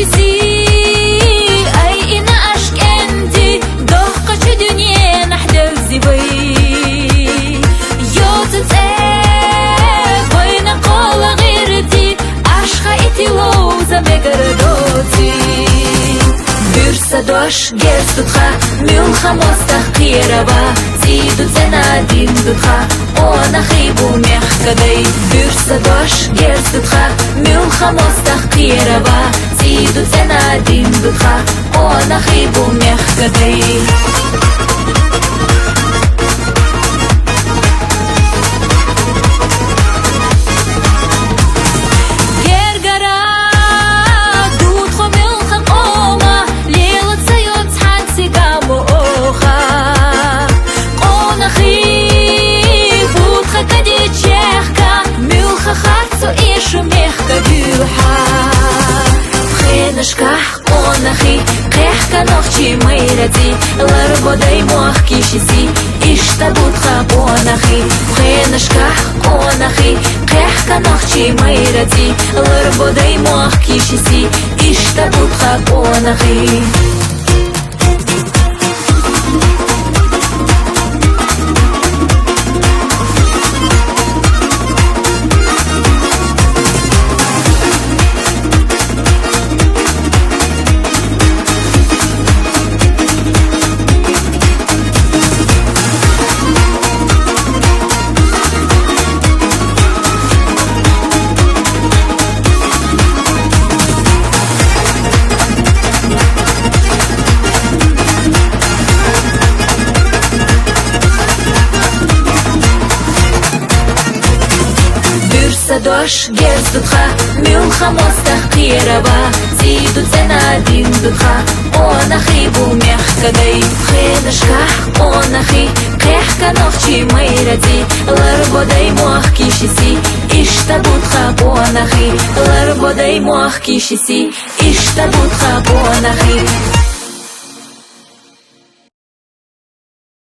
kişisi. Ay ina aşk endi doh kaçı dünya nahdev zibay. Yotut boyna qola g'irdi aşka itilo zamegaradoti. Бюрсадош герстутха мюлха мостах кирава зиду ценадин дутха она хибу мягкадей. Бюрсадош герстутха мюлха мостах кирава зиду ценадин дутха она хибу мягкадей. Нашках онахи кехка нохчи майради ларбодай мох кишиси иштабутха онахи. Нашках онахи кехка нохчи майради ларбодай мох кишиси иштабутха онахи. Бюрсадош герстутха мюлха мостах кирава зиду ценадин дутха она хибу мягкадей. Нашках онахи кехка нохчи майради ларбодай мох кишиси иштабутха онахи ларбодай мох кишиси иштабутха онахи.